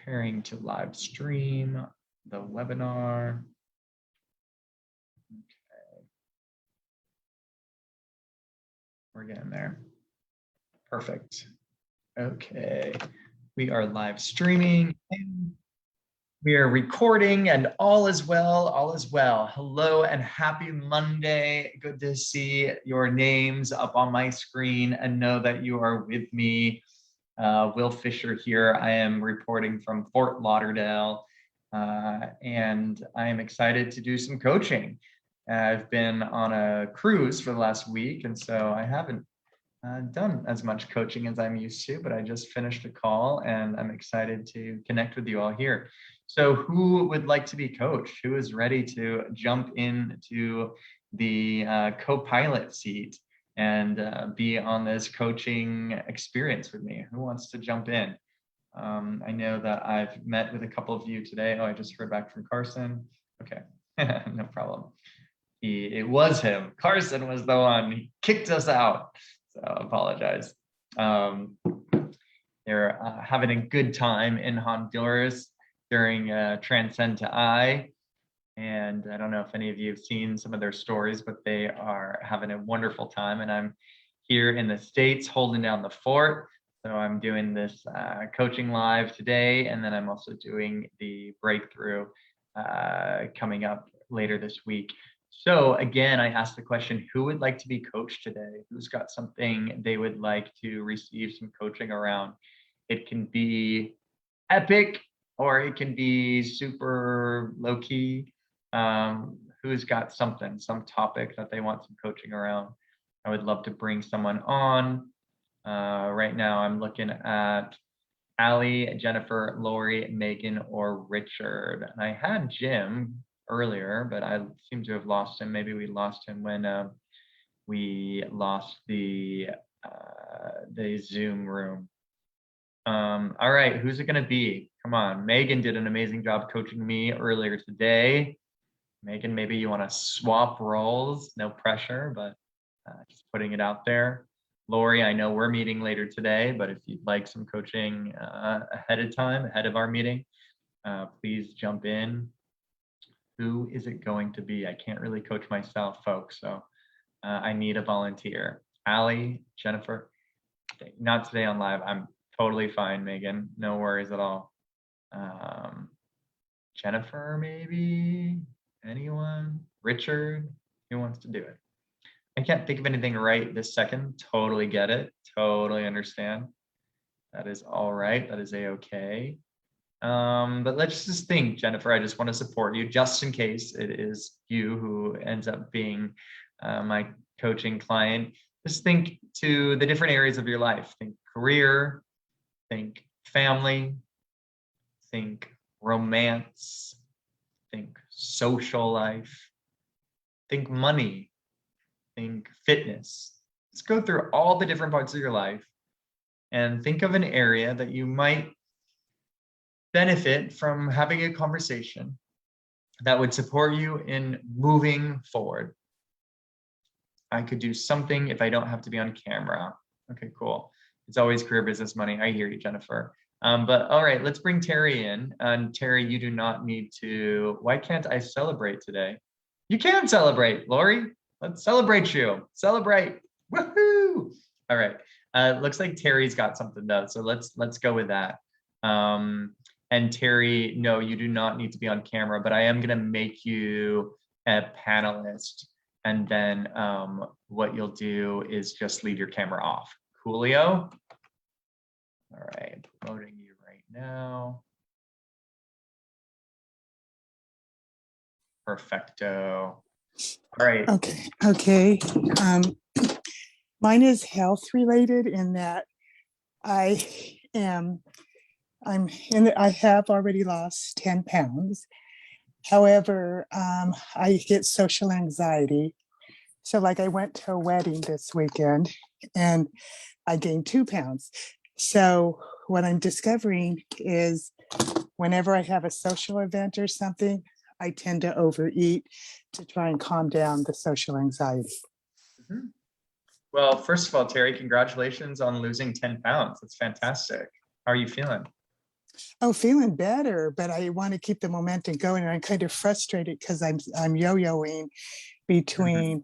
preparing to live stream the webinar. Okay. We're getting there. Perfect. Okay. We are live streaming. We are recording and all is well, all is well. Hello and happy Monday. Good to see your names up on my screen and know that you are with me. Will Fisher here. I am reporting from Fort Lauderdale and I am excited to do some coaching. I've been on a cruise for the last week and so I haven't done as much coaching as I'm used to, but I just finished a call and I'm excited to connect with you all here. So who would like to be coached? Who is ready to jump into the co-pilot seat and be on this coaching experience with me? Who wants to jump in? I know that I've met with a couple of you today. Oh, I just heard back from Carson. Okay, no problem. It was him. Carson was the one. He kicked us out. So apologize. They're having a good time in Honduras during Transcend to I. And I don't know if any of you have seen some of their stories, but they are having a wonderful time. And I'm here in the States holding down the fort. So I'm doing this coaching live today. And then I'm also doing the breakthrough coming up later this week. So again, I asked the question, who would like to be coached today? Who's got something they would like to receive some coaching around? It can be epic or it can be super low key. Who's got something, some topic that they want some coaching around? I would love to bring someone on. Right now I'm looking at Allie, Jennifer, Lori, Megan, or Richard. And I had Jim earlier, but I seem to have lost him. Maybe we lost him when we lost the Zoom room. All right, who's it gonna be? Come on, Megan did an amazing job coaching me earlier today. Megan, maybe you wanna swap roles, no pressure, but just putting it out there. Lori, I know we're meeting later today, but if you'd like some coaching ahead of time, ahead of our meeting, please jump in. Who is it going to be? I can't really coach myself, folks, so I need a volunteer. Allie, Jennifer, not today on live. I'm totally fine, Megan. No worries at all. Jennifer, maybe? Anyone? Richard? Who wants to do it? I can't think of anything right this second. Totally get it. Totally understand. That is all right. That is a-okay. But let's just think, Jennifer, I just want to support you just in case it is you who ends up being my coaching client. Just think to the different areas of your life. Think career, think family, think romance, think social life, think money, think fitness. Let's go through all the different parts of your life and think of an area that you might benefit from having a conversation that would support you in moving forward. I could do something if I don't have to be on camera. Okay, cool. It's always career, business, money. I hear you, Jennifer. But all right, let's bring Terry in. And Terry, you do not need to. Why can't I celebrate today? You can celebrate, Lori. Let's celebrate you. Celebrate. Woohoo! All right. Looks like Terry's got something though, so let's go with that. And Terry, no, you do not need to be on camera, but I am going to make you a panelist. And then what you'll do is just leave your camera off. Coolio? All right, promoting you right now. Perfecto. All right. Okay. Mine is health related in that I have already lost 10 pounds. However, I get social anxiety. So like I went to a wedding this weekend and I gained 2 pounds. So what I'm discovering is whenever I have a social event or something, I tend to overeat to try and calm down the social anxiety. Mm-hmm. Well, first of all, Terry, congratulations on losing 10 pounds. That's fantastic. How are you feeling? Oh, feeling better, but I want to keep the momentum going. And I'm kind of frustrated because I'm yo-yoing Mhm. between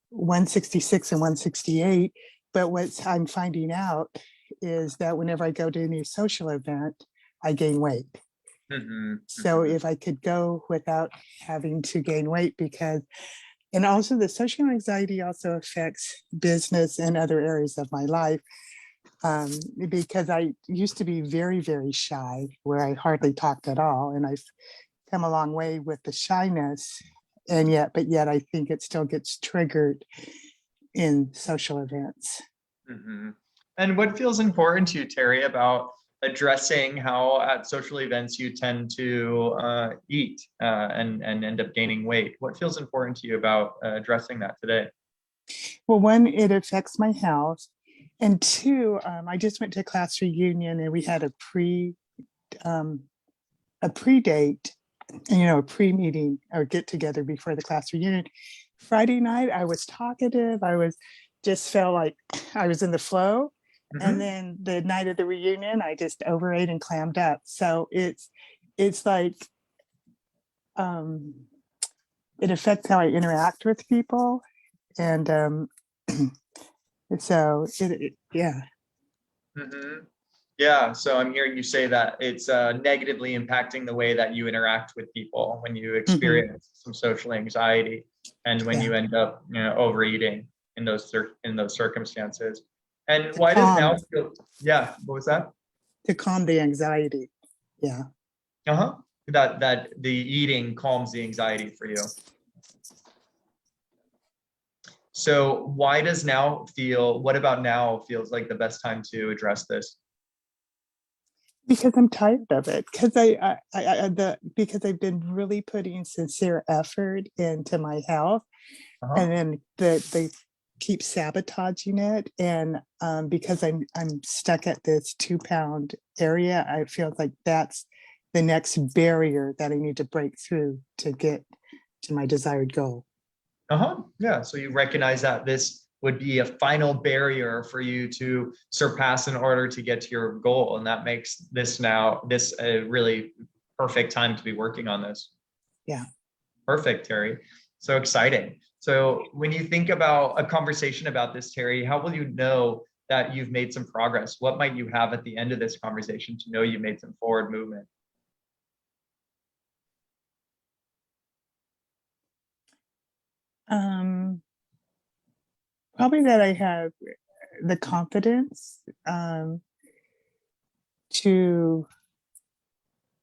166 and 168. But what I'm finding out is that whenever I go to any social event, I gain weight. Mhm. So Mhm. if I could go without having to gain weight, because, and also the social anxiety also affects business and other areas of my life. Um, because I used to be very, very shy, where I hardly talked at all. And I've come a long way with the shyness. But yet I think it still gets triggered in social events. Mhm. And what feels important to you, Terry, about addressing how at social events you tend to eat and end up gaining weight? What feels important to you about addressing that today? Well, one, it affects my health. And two, I just went to a class reunion and we had um, a pre-date, a pre-meeting or get together before the class reunion. Friday night, I was talkative. I was just felt like I was in the flow. And Mhm. then the night of the reunion, I just overate and clammed up. So it's like um, it affects how I interact with people, and yeah. Mhm. Yeah, so I'm hearing you say that it's negatively impacting the way that you interact with people when you Mhm. experience some social anxiety and when Yeah, you end up, overeating in in those circumstances. And to why does calm now feel, yeah, what was that? to calm the anxiety. Yeah. Uh-huh. That the eating calms the anxiety for you. So why does now feel, what about now feels like the best time to address this? Because I'm tired of it. Because I've been really putting sincere effort into my health, Uh-huh. and then they keep sabotaging it. And because I'm stuck at this 2 pound area, I feel like that's the next barrier that I need to break through to get to my desired goal. Uh-huh. Yeah. So you recognize that this would be a final barrier for you to surpass in order to get to your goal. And that makes this a really perfect time to be working on this. Yeah. Perfect, Terry. So exciting. So when you think about a conversation about this, Terry, how will you know that you've made some progress? What might you have at the end of this conversation to know you made some forward movement? Um, Probably that I have the confidence to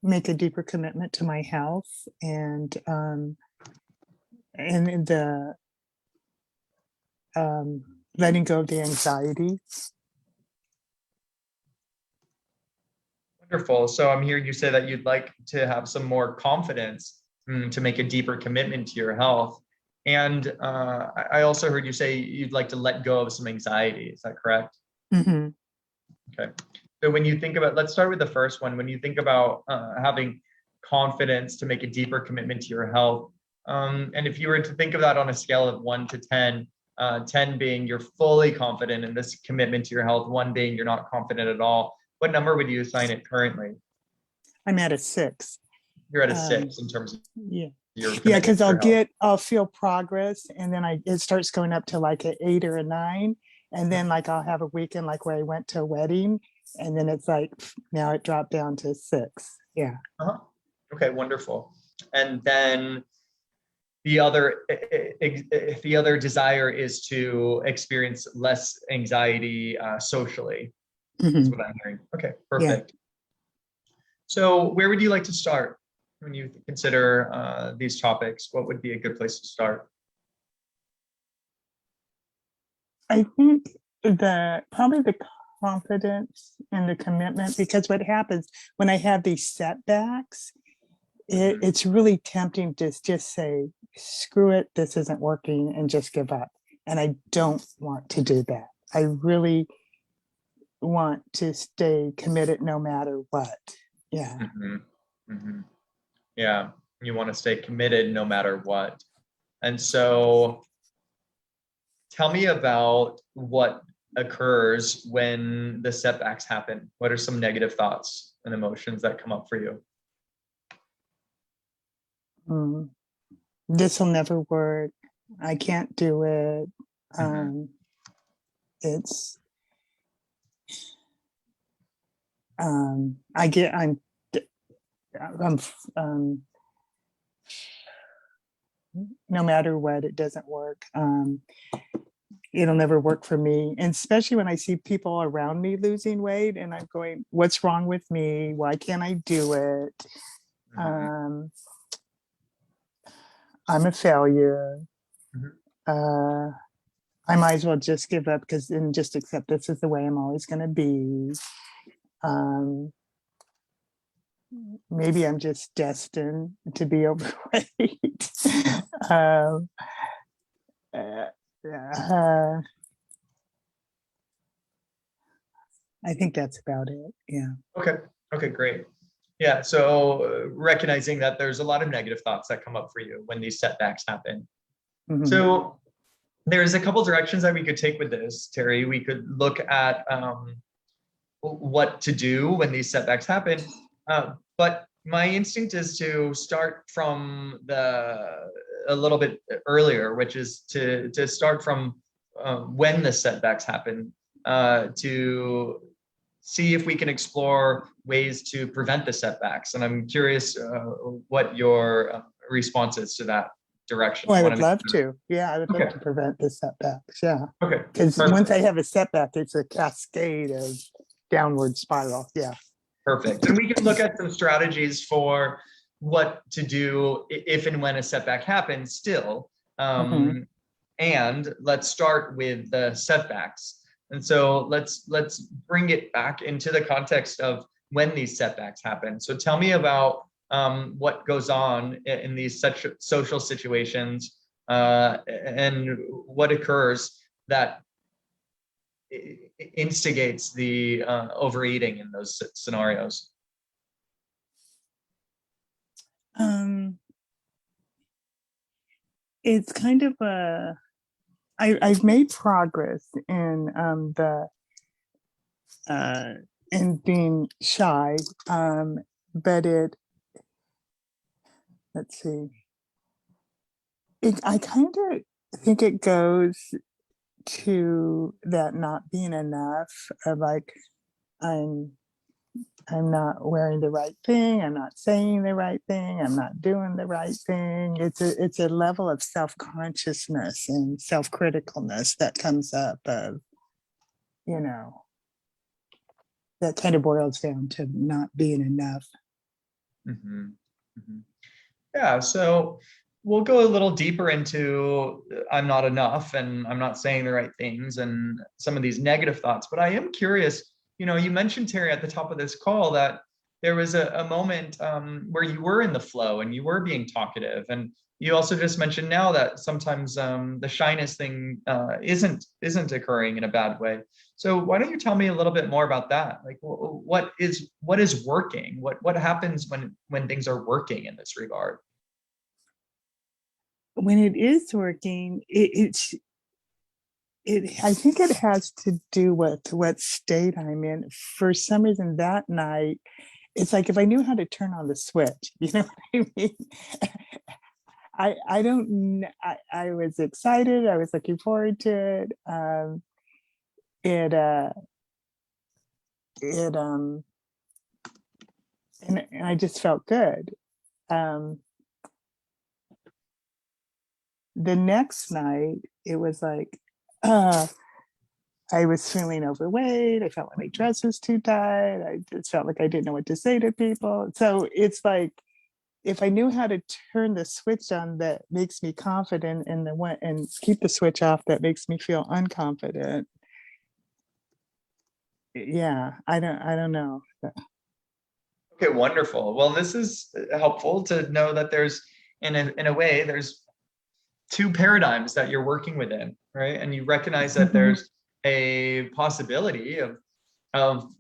make a deeper commitment to my health, and the um, letting go of the anxiety. Wonderful. So I'm hearing you say that you'd like to have some more confidence, to make a deeper commitment to your health. And I also heard you say you'd like to let go of some anxiety. Is that correct? Mhm. Okay. So when you think about, let's start with the first one. When you think about having confidence to make a deeper commitment to your health, and if you were to think of that on a scale of 1 to 10, 10 being you're fully confident in this commitment to your health, one being you're not confident at all, what number would you assign it currently? I'm at a 6. You're at a Um, 6 in terms of yeah, your yeah, commitment because to your health. I'll feel progress, and then it starts going up to like an 8 or a 9, and then like I'll have a weekend like where I went to a wedding, and then it's like now it dropped down to 6. Yeah. Uh-huh. Okay, wonderful. And then the other the other desire is to experience less anxiety socially, is Mhm. what I'm hearing. Okay, Yeah. perfect. So where would you like to start when you consider these topics? What would be a good place to start? I think the probably the confidence and the commitment, because what happens when I have these setbacks, Mhm. it's really tempting to just say, screw it, this isn't working, and just give up. And I don't want to do that. I really want to stay committed no matter what. Yeah. Mhm. Mhm. Yeah, you want to stay committed no matter what. And so tell me about what occurs when the setbacks happen. What are some negative thoughts? and emotions that come up for you? This will never work. I can't do it. It's I get I'm no matter what, it doesn't work. It'll never work for me. And especially when I see people around me losing weight and I'm going, what's wrong with me? Why can't I do it? I'm a failure. I might as well just give up and just accept this is the way I'm always going to be. Maybe I'm just destined to be overweight. I think that's about it. Yeah. Okay, great. Yeah, so recognizing that there's a lot of negative thoughts that come up for you when these setbacks happen. So there's a couple directions that we could take with this, Terry. We could look at what to do when these setbacks happen. But my instinct is to start from a little bit earlier, which is to start from when the setbacks happen, to see if we can explore ways to prevent the setbacks. And I'm curious what your response is to that direction. Oh, I would love to. Yeah, I would love to prevent the setbacks. Yeah. Okay. Because once I have a setback, it's a cascade of downward spiral. Yeah. Perfect. And we can look at some strategies for what to do if and when a setback happens still. And let's start with the setbacks. And so let's bring it back into the context of when these setbacks happen. So tell me about what goes on in these such social situations and what occurs that instigates the overeating in those scenarios. It's kind of I've made progress in in being shy, but let's see. I kind of think it goes to that not being enough of like I'm not wearing the right thing, I'm not saying the right thing, I'm not doing the right thing. It's a level of self-consciousness and self-criticalness that comes up of, that kind of boils down to not being enough. Yeah, so we'll go a little deeper into I'm not enough and I'm not saying the right things and some of these negative thoughts. But I am curious, you mentioned, Terry, at the top of this call that there was a moment where you were in the flow and you were being talkative. And you also just mentioned now that sometimes the shyness thing isn't occurring in a bad way. So why don't you tell me a little bit more about that? Like, what is working? What happens when things are working in this regard? When it is working, I think it has to do with what state I'm in. For some reason that night, it's like if I knew how to turn on the switch, you know what I mean? I don't. I was excited. I was looking forward to it. And I just felt good. The next night, it was like, I was feeling overweight. I felt like my dress was too tight. I just felt like I didn't know what to say to people. So it's like, if I knew how to turn the switch on that makes me confident and keep the switch off that makes me feel unconfident. Yeah, I don't know. Okay, wonderful. Well, this is helpful to know that there's in a way there's two paradigms that you're working within, right? And you recognize that there's a possibility of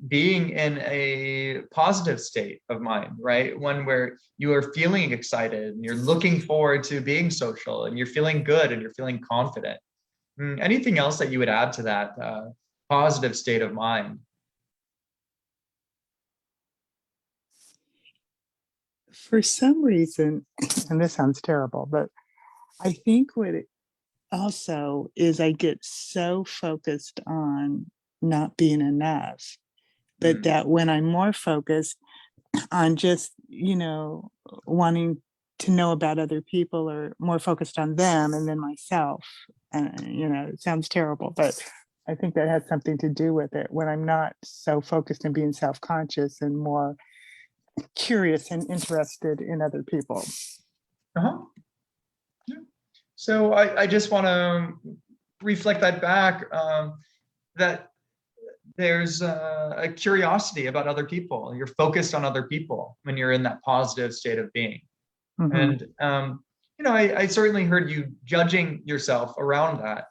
being in a positive state of mind, right? One where you are feeling excited and you're looking forward to being social and you're feeling good and you're feeling confident. Anything else that you would add to that positive state of mind? For some reason, and this sounds terrible, but I think what it also is I get so focused on not being enough, but Mm, that when I'm more focused on just, wanting to know about other people or more focused on them and then myself, and, it sounds terrible, but I think that has something to do with it when I'm not so focused on being self-conscious and more curious and interested in other people. uh-huh. Yeah. So I just want to reflect that back, that there's a curiosity about other people. You're focused on other people when you're in that positive state of being. Mhm. And, I certainly heard you judging yourself around that.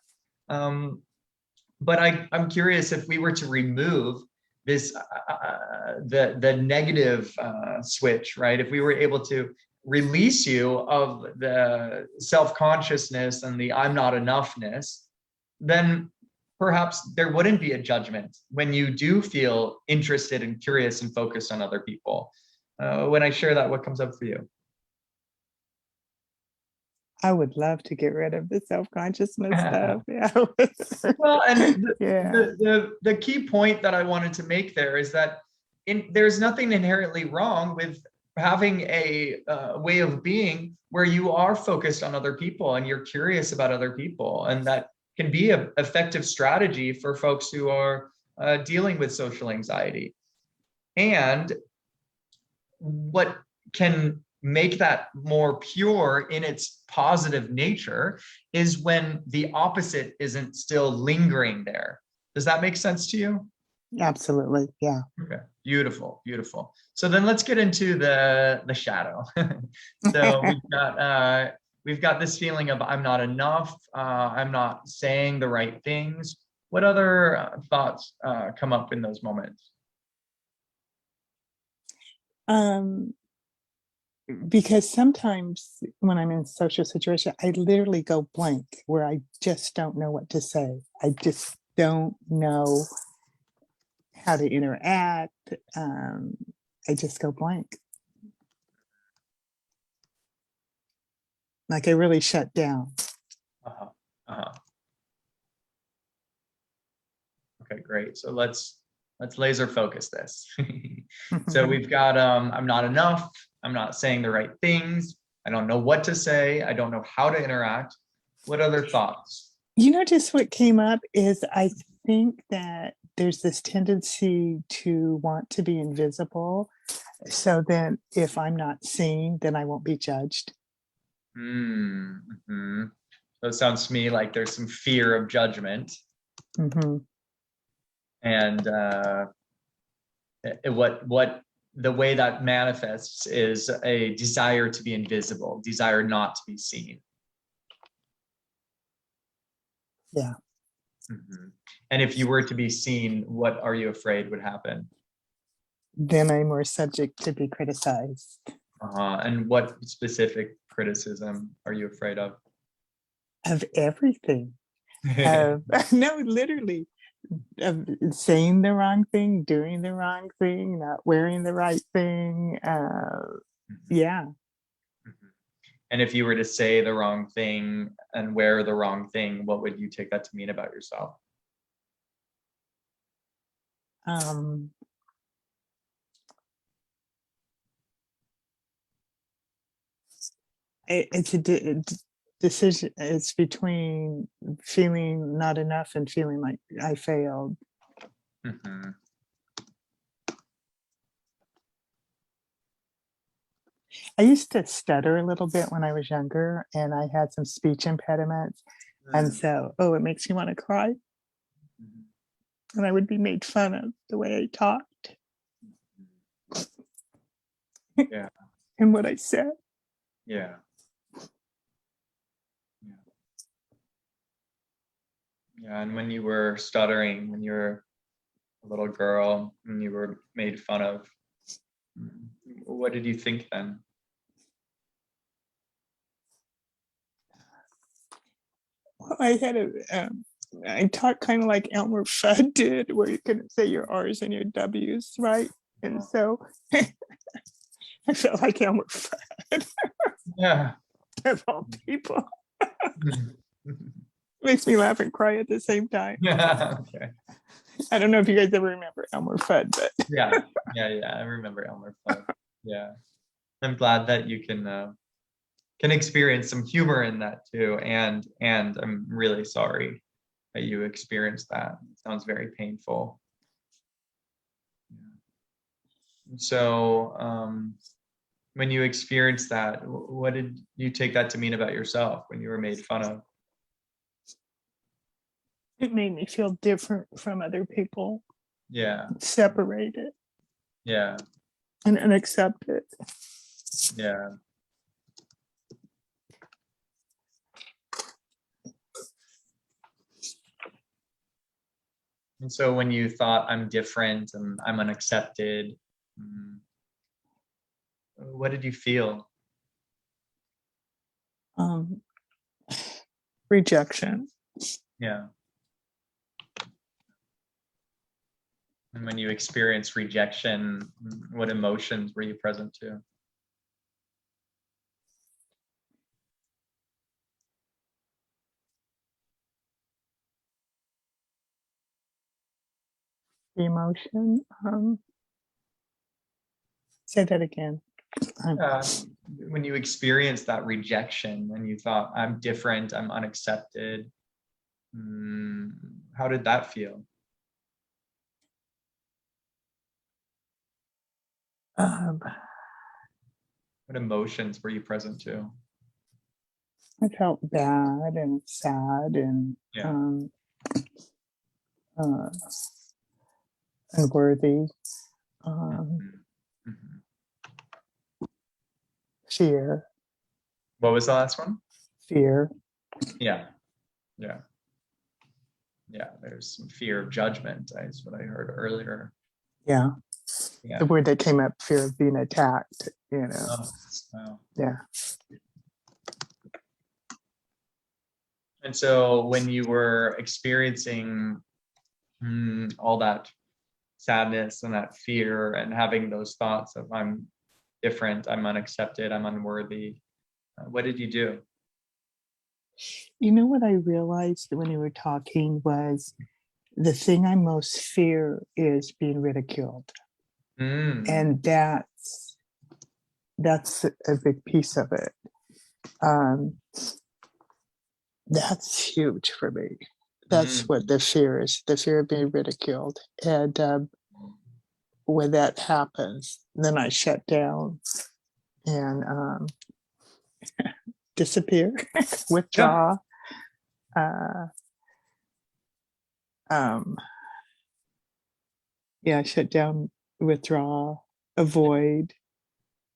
But I'm curious if we were to remove this, the negative switch, right? If we were able to release you of the self-consciousness and the I'm not enoughness, then perhaps there wouldn't be a judgment when you do feel interested and curious and focused on other people. When I share that, what comes up for you? I would love to get rid of the self-consciousness stuff. Yeah. Well, and Yeah. the key point that I wanted to make there is that there's nothing inherently wrong with having a way of being where you are focused on other people and you're curious about other people, and that can be an effective strategy for folks who are dealing with social anxiety. And what can make that more pure in its positive nature is when the opposite isn't still lingering there. Does that make sense to you? Absolutely. Yeah. Okay, beautiful, beautiful. So then let's get into the shadow. So we've got this feeling of I'm not enough, I'm not saying the right things. What other thoughts come up in those moments? um because sometimes when I'm in social situation, I literally go blank where I just don't know what to say. I just don't know how to interact. I just go blank. Like I really shut down. Uh-huh. Uh-huh. Okay, great. So let's laser focus this. So we've got I'm not enough, I'm not saying the right things, I don't know what to say, I don't know how to interact. What other thoughts? Just what came up is I think that there's this tendency to want to be invisible. So then if I'm not seen, then I won't be judged. Mm-hmm. So it sounds to me like there's some fear of judgment, Mhm. and what the way that manifests is a desire to be invisible, desire not to be seen. Yeah. Mhm. And if you were to be seen, what are you afraid would happen? Then I'm more subject to be criticized And what specific criticism are you afraid of? of everything. Of no, literally of saying the wrong thing, doing the wrong thing, not wearing the right thing. Yeah. And if you were to say the wrong thing and wear the wrong thing, what would you take that to mean about yourself? Um, it's a decision. It's between feeling not enough and feeling like I failed. Mhm. I used to stutter a little bit when I was younger, and I had some speech impediments. And so, oh, it makes me want to cry. And I would be made fun of the way I talked Yeah, and what I said. yeah, yeah. Yeah, and when you were stuttering, when you were a little girl, and you were made fun of, what did you think then? Well, I talked kind of like Elmer Fudd did, where you couldn't say your R's and your W's, right? And so I felt like Elmer Fudd Yeah. of all people. Makes me laugh and cry at the same time. Yeah. Okay. I don't know if you guys ever remember Elmer Fudd, but Yeah. Yeah. I remember Elmer Fudd. Yeah. I'm glad that you can experience some humor in that too. And I'm really sorry that you experienced that. It sounds very painful. So when you experienced that, what did you take that to mean about yourself when you were made fun of? it made me feel different from other people, Yeah. separated Yeah. and unaccepted. Yeah. And so when you thought I'm different and I'm unaccepted, what did you feel? Um, rejection. Yeah. And when you experienced rejection, what emotions were you present to? The emotion. Say that again. When you experienced that rejection and you thought I'm different, I'm unaccepted, how did that feel? Um, What emotions were you present to? I felt bad and sad and Yeah. uh, unworthy, Mhm. fear, What was the last one? fear. Yeah. Yeah. Yeah. There's some fear of judgment. Is what I heard earlier. Yeah. Yeah. The word that came up, fear of being attacked, you know. Oh, wow. Yeah. And so when you were experiencing all that sadness and that fear and having those thoughts of I'm different, I'm unaccepted, I'm unworthy, what did you do? You know what I realized when you were talking was the thing I most fear is being ridiculed. And that's a big piece of it. That's huge for me. That's what the fear is, the fear of being ridiculed. And when that happens, then I shut down and disappear, withdraw. Yeah, shut down, withdraw, avoid,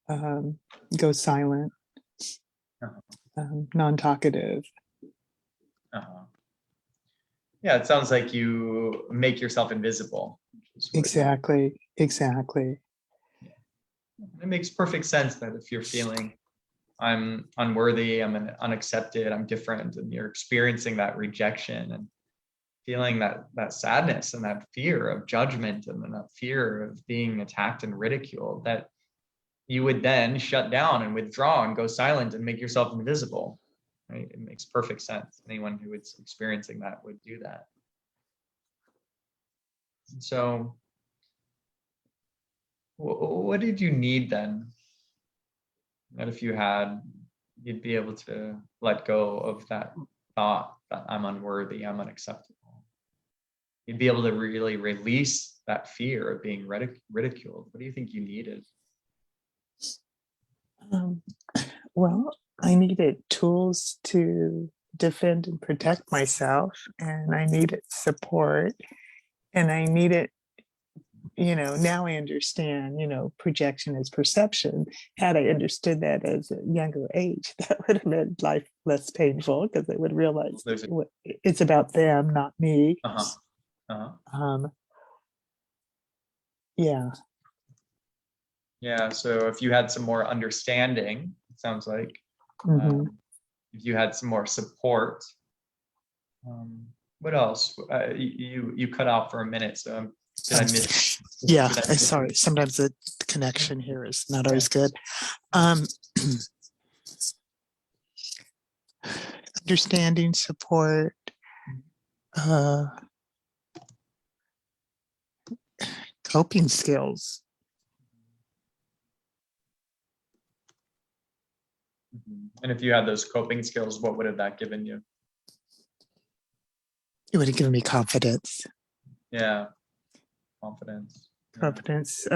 go silent, non-talkative. Yeah, it sounds like you make yourself invisible. Exactly. It makes perfect sense that if you're feeling I'm unworthy, I'm unaccepted, I'm different, and you're experiencing that rejection and feeling that sadness and that fear of judgment and then that fear of being attacked and ridiculed, that you would then shut down and withdraw and go silent and make yourself invisible. Right? It makes perfect sense. Anyone who is experiencing that would do that. So what did you need then? That if you had, you'd be able to let go of that thought that I'm unworthy, I'm unacceptable. You'd be able to really release that fear of being ridiculed. What do you think you needed? Well, I needed tools to defend and protect myself, and I needed support, and I needed, now I understand, projection is perception. Had I understood that as a younger age, that would have made life less painful because I would realize it's about them, not me. Yeah. Yeah, so if you had some more understanding, it sounds like, if you had some more support, what else? You cut out for a minute, so Did I miss? Yeah, Did I I'm miss sorry. Sometimes the connection here is not always good. Um, Understanding, support, uh, coping skills. And if you had those coping skills, what would have that given you? It would have given me confidence. Yeah, confidence. Confidence,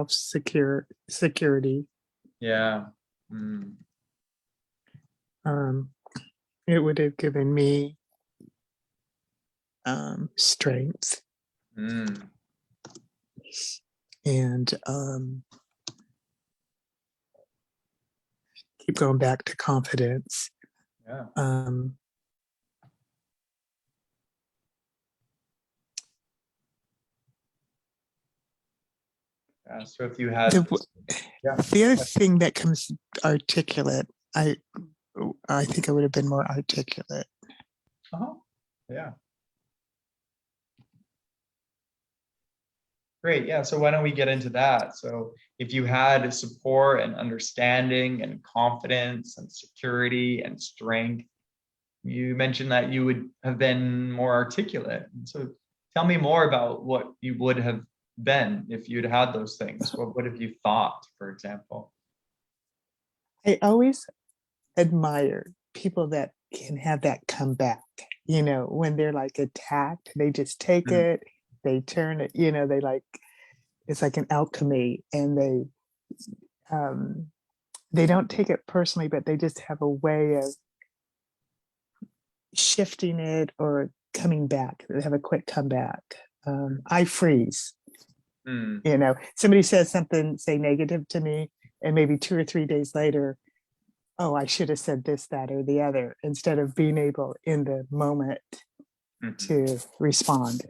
security. Yeah. Mm. Um, it would have given me strength Mm. and keep going back to confidence. Yeah. So if you had, The other thing that comes articulate, I think I would have been more articulate. Yeah. Great. Yeah. So why don't we get into that? So if you had support and understanding and confidence and security and strength, you mentioned that you would have been more articulate. And so tell me more about what you would have been if you'd had those things. What would have you thought, for example? I always admire people that can have that come back. You know, when they're like attacked, they just take Mm. it, they turn it, they like, it's like an alchemy, and they don't take it personally, but they just have a way of shifting it or coming back. They have a quick comeback. I freeze. Mm. Somebody says something, say negative to me, and maybe 2 or 3 days later, oh, I should have said this, that, or the other, instead of being able in the moment Mm-hmm. to respond.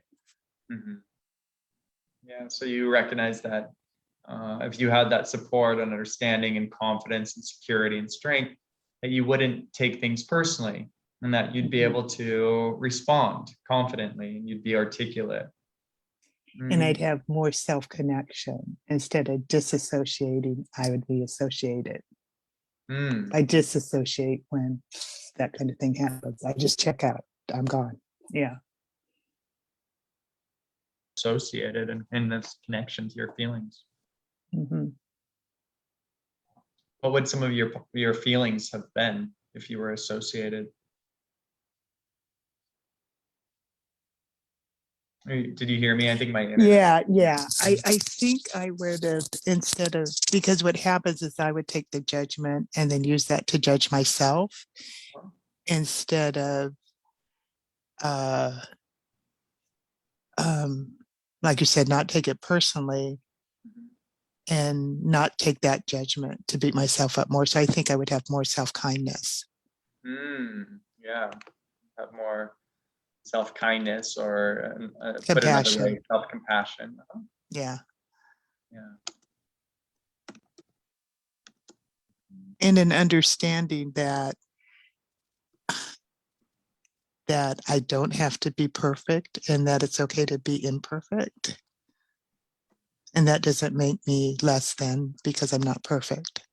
Mm-hmm. Yeah. So you recognize that if you had that support and understanding and confidence and security and strength, that you wouldn't take things personally and that you'd be able to respond confidently and you'd be articulate. And I'd have more self-connection. Instead of disassociating, I would be associated. I disassociate when that kind of thing happens. I just check out. I'm gone. Yeah. Associated and in this connection to your feelings. Mm-hmm. What would some of your feelings have been if you were associated? Did you hear me? I think my internet. Yeah. I think I would have, instead of, because what happens is I would take the judgment and then use that to judge myself instead of like you said, not take it personally and not take that judgment to beat myself up more. So I think I would have more self-kindness. Yeah, have more self-kindness or put another way, Compassion. self-compassion. Yeah. Yeah. And an understanding that I don't have to be perfect and that it's okay to be imperfect. And that doesn't make me less than because I'm not perfect.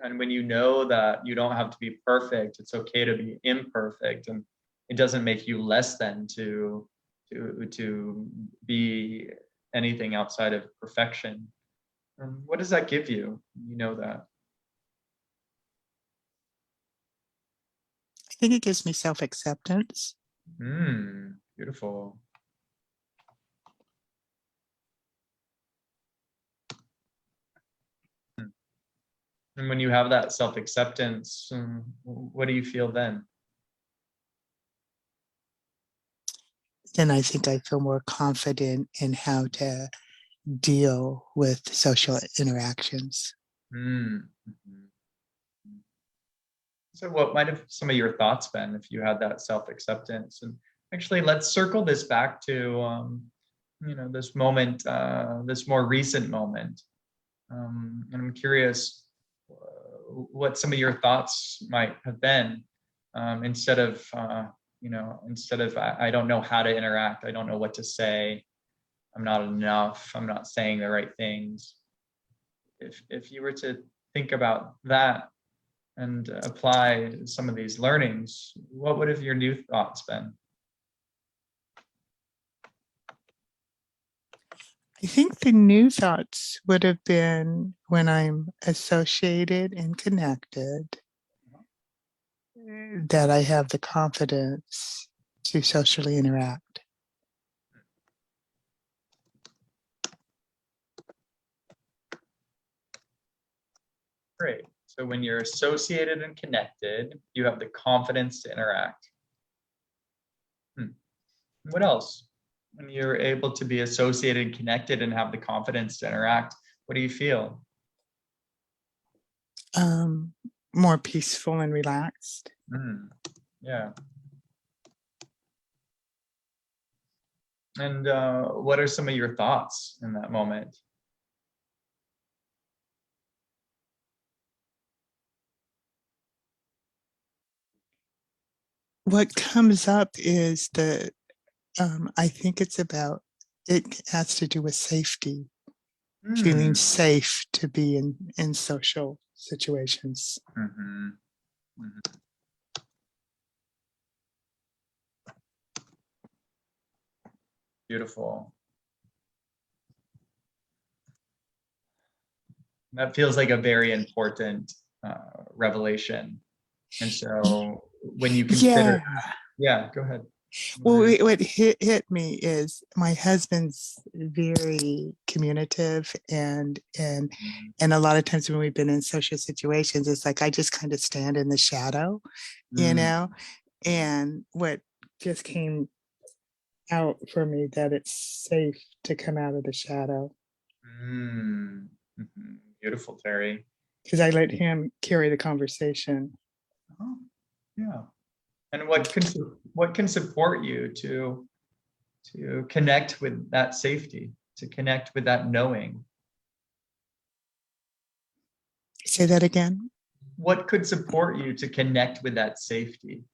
And when you know that you don't have to be perfect, it's okay to be imperfect, and it doesn't make you less than to be anything outside of perfection. What does that give you? You know that. I think it gives me self-acceptance. Beautiful. And when you have that self-acceptance, what do you feel then? Then I think I feel more confident in how to deal with social interactions. So what might have some of your thoughts been if you had that self-acceptance? And actually, let's circle this back to this moment, this more recent moment. And I'm curious what some of your thoughts might have been instead of instead of I don't know how to interact, I don't know what to say, I'm not enough, I'm not saying the right things. If you were to think about that and apply some of these learnings, what would have your new thoughts been? I think the new thoughts would have been when I'm associated and connected, that I have the confidence to socially interact. Great. So when you're associated and connected, you have the confidence to interact. What else? When you're able to be associated and connected and have the confidence to interact, what do you feel? More peaceful and relaxed. Yeah. And what are some of your thoughts in that moment? What comes up is I think it has to do with safety, feeling safe to be in social situations. Beautiful. That feels like a very important revelation. And so when you consider, yeah, go ahead. Well, what hit me is my husband's very communicative, and a lot of times when we've been in social situations, it's like I just kind of stand in the shadow, and what just came out for me, that it's safe to come out of the shadow. Beautiful, Terry. Because I let him carry the conversation. Oh, yeah. And what can support you to connect with that safety, to connect with that knowing? Say that again. What could support you to connect with that safety?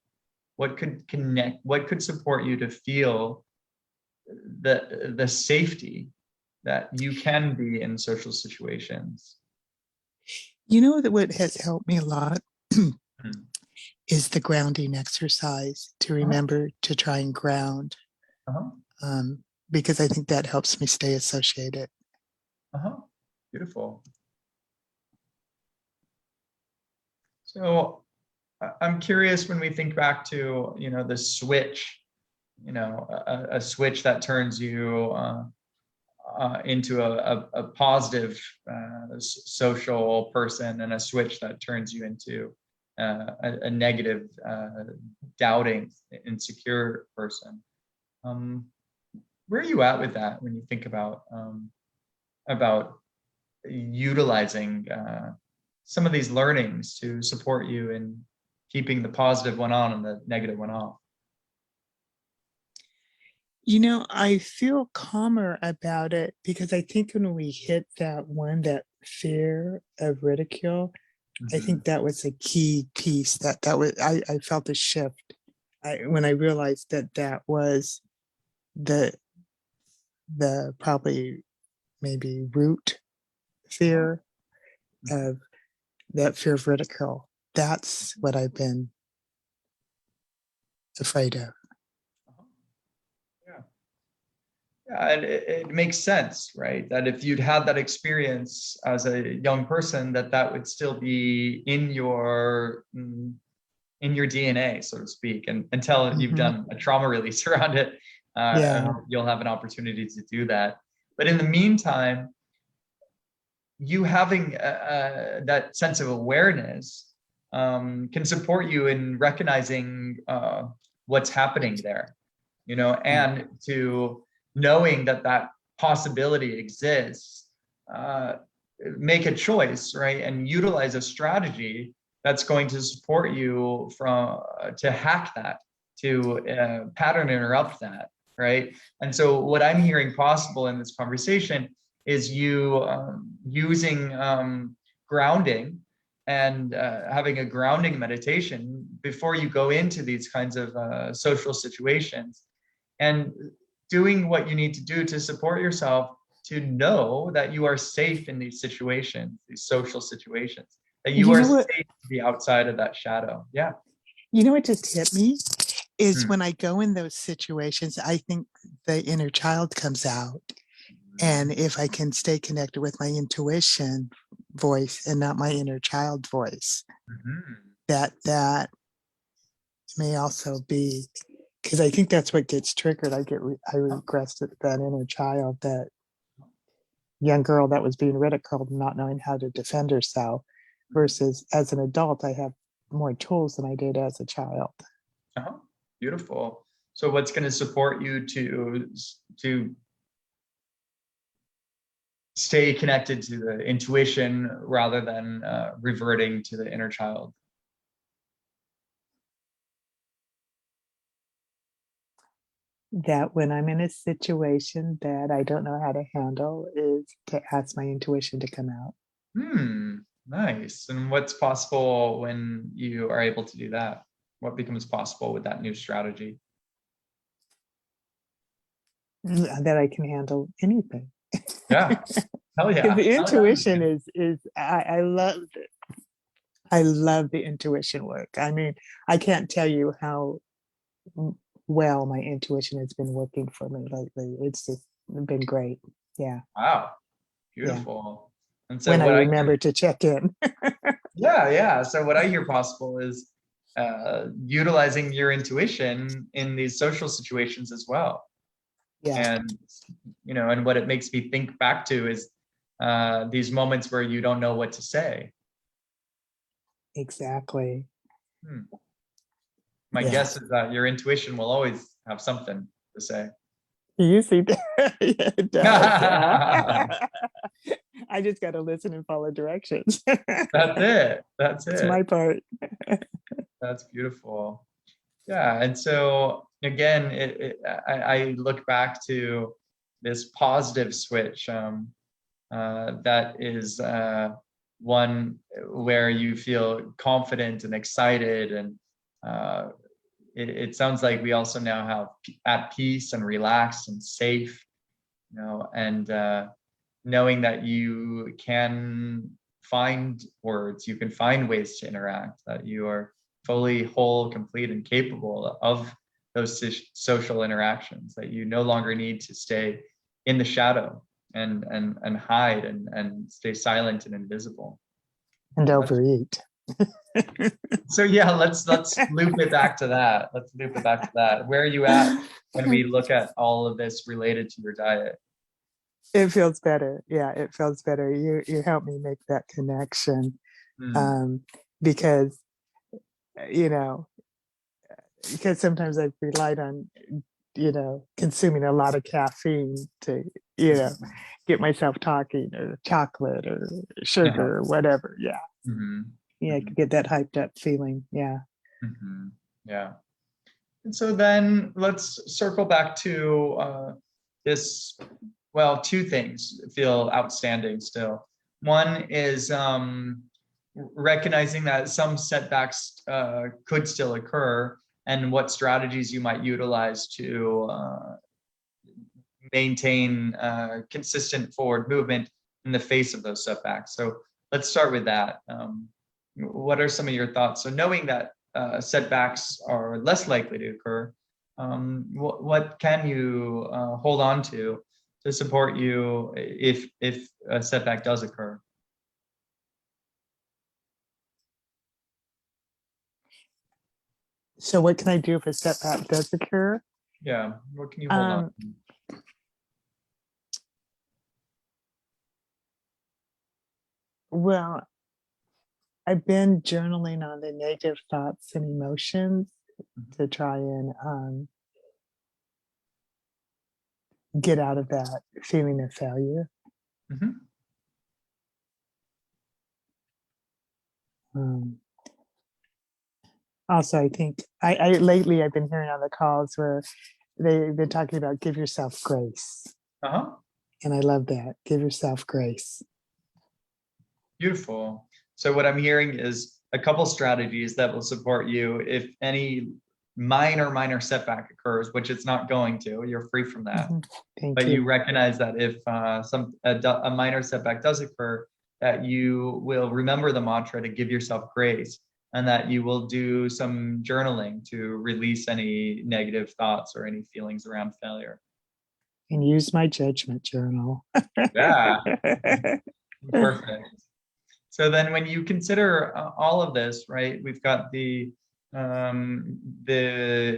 What could support you to feel the safety that you can be in social situations? That what has helped me a lot is the grounding exercise, to remember to try and ground, because I think that helps me stay associated. Beautiful. So I'm curious, when we think back to, the switch, a switch that turns you into a positive social person, and a switch that turns you into a negative, doubting, insecure person. Where are you at with that when you think about utilizing some of these learnings to support you in keeping the positive one on and the negative one off? I feel calmer about it, because I think when we hit that fear of ridicule, I think that was a key piece. I felt a shift when I realized that was the probably maybe root fear of that fear of ridicule. That's what I've been afraid of. Yeah, and it makes sense, right? That if you'd had that experience as a young person, that would still be in your DNA, so to speak, and until you've done a trauma release around it, you'll have an opportunity to do that. But in the meantime, you having that sense of awareness can support you in recognizing what's happening there, and to knowing that possibility exists, make a choice, right? And utilize a strategy that's going to support you to hack that, to pattern interrupt that, right? And so what I'm hearing possible in this conversation is you using grounding and having a grounding meditation before you go into these kinds of social situations, and doing what you need to do to support yourself, to know that you are safe in these situations, these social situations, that you You are know what? safe to be outside of that shadow. Yeah. You know what just hit me is Hmm. when I go in those situations, I think the inner child comes out. And if I can stay connected with my intuition voice and not my inner child voice, Mhm. that may also be, because I think that's what gets triggered. I regressed at that inner child, that young girl that was being ridiculed and not knowing how to defend herself, versus as an adult, I have more tools than I did as a child. Uh-huh. Beautiful. So what's going to support you to stay connected to the intuition rather than reverting to the inner child? That when I'm in a situation that I don't know how to handle, is to ask my intuition to come out. Nice. And what's possible when you are able to do that? What becomes possible with that new strategy? That I can handle anything. Yeah. Hell yeah. The Hell yeah. intuition is I love it. I love the intuition work. I mean, I can't tell you how well my intuition has been working for me lately. It's just been great. Yeah. Wow. Yeah. Beautiful. And so When I what I remember to check in. yeah. So what I hear possible is utilizing your intuition in these social situations as well. Yeah, And and what it makes me think back to is these moments where you don't know what to say. exactly. Hmm. My Yeah. guess is that your intuition will always have something to say. You see that? Yeah, it does. Yeah. That's I just got to listen and follow directions. it. That's That's it. my part. That's beautiful. Yeah. And so again, I look back to this positive switch that is one where you feel confident and excited, and uh, it sounds like we also now have at peace and relaxed and safe, and knowing that you can find words, you can find ways to interact, that you are fully whole, complete, and capable of those social interactions, that you no longer need to stay in the shadow and hide and stay silent and invisible. And So that's overeat. so yeah, let's loop it back to that. Let's loop it back to that. Where are you at when we look at all of this related to your diet? It feels better. Yeah, it feels better. You help me make that connection. Hmm. Um, because you know, because sometimes I've relied on, consuming a lot of caffeine to, you know, get myself talking, or chocolate or Yeah. sugar or whatever. Yeah. Hmm. Yeah, I Hmm. could get that hyped up feeling. Yeah. Hmm. Yeah. And so then let's circle back to this. Well, two things feel outstanding still. One is recognizing that some setbacks could still occur, and what strategies you might utilize to maintain consistent forward movement in the face of those setbacks. So let's start with that. What are some of your thoughts? So knowing that setbacks are less likely to occur, what can you hold on to support you if a setback does occur? So what can I do if a setback does occur? Yeah, what can you hold on Um, to? well, I've been journaling on the negative thoughts and emotions to try and get out of that feeling of failure. Mhm. Um, Also, I think I lately I've been hearing on the calls where they've been talking about give yourself grace. Uh-huh. And I love that. Give yourself grace. Beautiful. So what I'm hearing is a couple strategies that will support you if any minor setback occurs, which it's not going to. You're free from that. Thank But you. you recognize that if a minor setback does occur, that you will remember the mantra to give yourself grace, and that you will do some journaling to release any negative thoughts or any feelings around failure. And use my judgment journal. Yeah, perfect. So then when you consider all of this, right, we've got the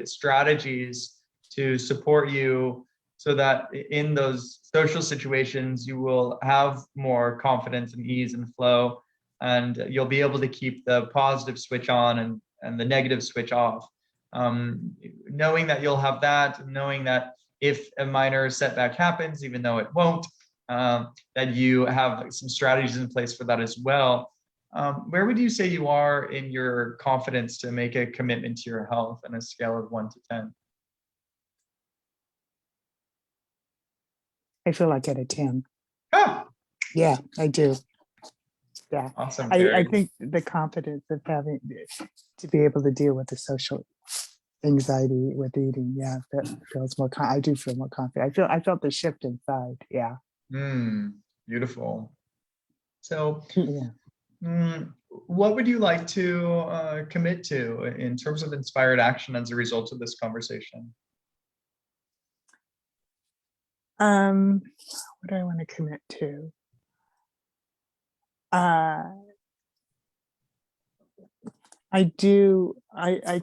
strategies to support you so that in those social situations, you will have more confidence and ease and flow, and you'll be able to keep the positive switch on and the negative switch off. Knowing that you'll have that, knowing that if a minor setback happens, even though it won't, that you have some strategies in place for that as well. Where would you say you are in your confidence to make a commitment to your health on a scale of 1 to 10? I feel like at a 10. Ah, Yeah, I do. Yeah. awesome, I Terry. think the confidence of having to be able to deal with the social anxiety with eating, yeah, that feels more. I do feel more confident. I felt the shift inside. Yeah. Beautiful. So, Yeah. what would you like to commit to in terms of inspired action as a result of this conversation? What do I want to commit to? I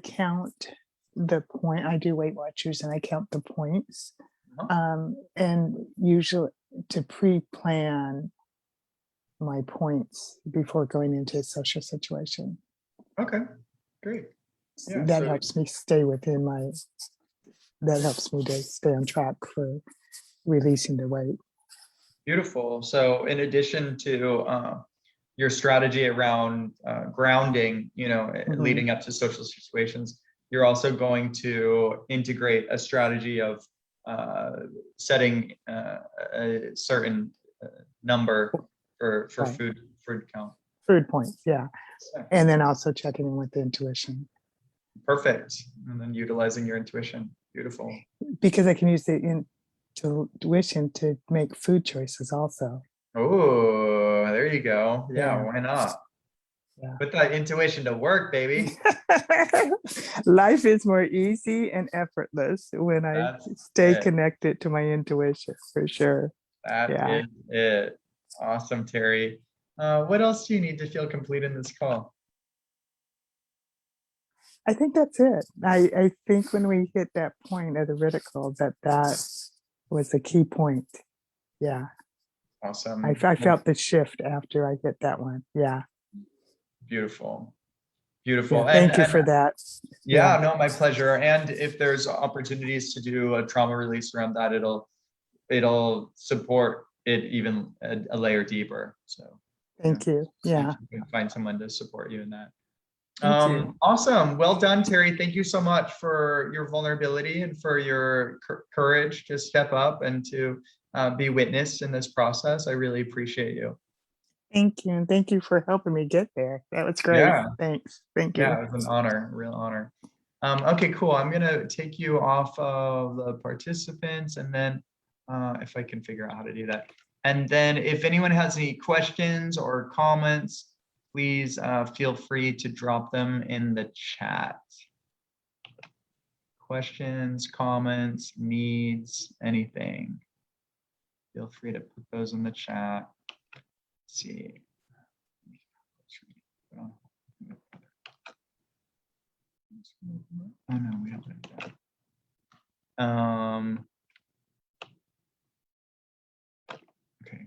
count the point. I do Weight Watchers and I count the points. And usually to pre-plan my points before going into a social situation. Okay, great. Yeah, That so helps me stay within that helps me to stay on track for releasing the weight. beautiful. So in addition to your strategy around grounding, leading up to social situations, you're also going to integrate a strategy of setting a certain number for Right. food count. Food points, yeah. And then also checking in with the intuition. Perfect. And then utilizing your intuition. Beautiful. Because I can use the intuition to make food choices also. Oh, there you go. Yeah, why not? Yeah. Put that intuition to work, baby. Life is more easy and effortless when I stay connected to my intuition, for sure. That is it. Awesome, Terry. What else do you need to feel complete in this call? I think that's it. I think when we hit that point of the reticle, that was the key point. Yeah. Awesome. I felt the shift after I hit that one. Yeah. Beautiful. Beautiful. Yeah, thank you for that. Yeah, no, my pleasure. And if there's opportunities to do a trauma release around that, it'll support it even a layer deeper. So thank you. Yeah. You can find someone to support you in that. Thank you. Awesome. Well done, Terry. Thank you so much for your vulnerability and for your courage to step up and to be witnessed in this process. I really appreciate you. Thank you. And thank you for helping me get there. That was great. Yeah. Thanks. Thank you. Yeah, it was an honor, a real honor. Okay, cool. I'm gonna take you off of the participants, and then if I can figure out how to do that. And then if anyone has any questions or comments, please feel free to drop them in the chat. Questions, comments, needs, anything. Feel free to put those in the chat. Let's see. Oh no, we don't have that. Okay.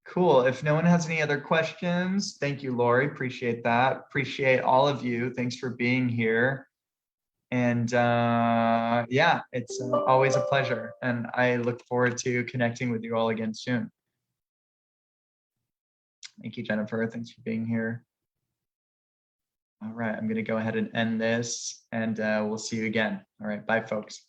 Cool. If no one has any other questions, thank you, Lori. Appreciate that. Appreciate all of you. Thanks for being here. And yeah, it's always a pleasure. And I look forward to connecting with you all again soon. Thank you, Jennifer. Thanks for being here. All right, I'm going to go ahead and end this, and we'll see you again. All right, bye, folks.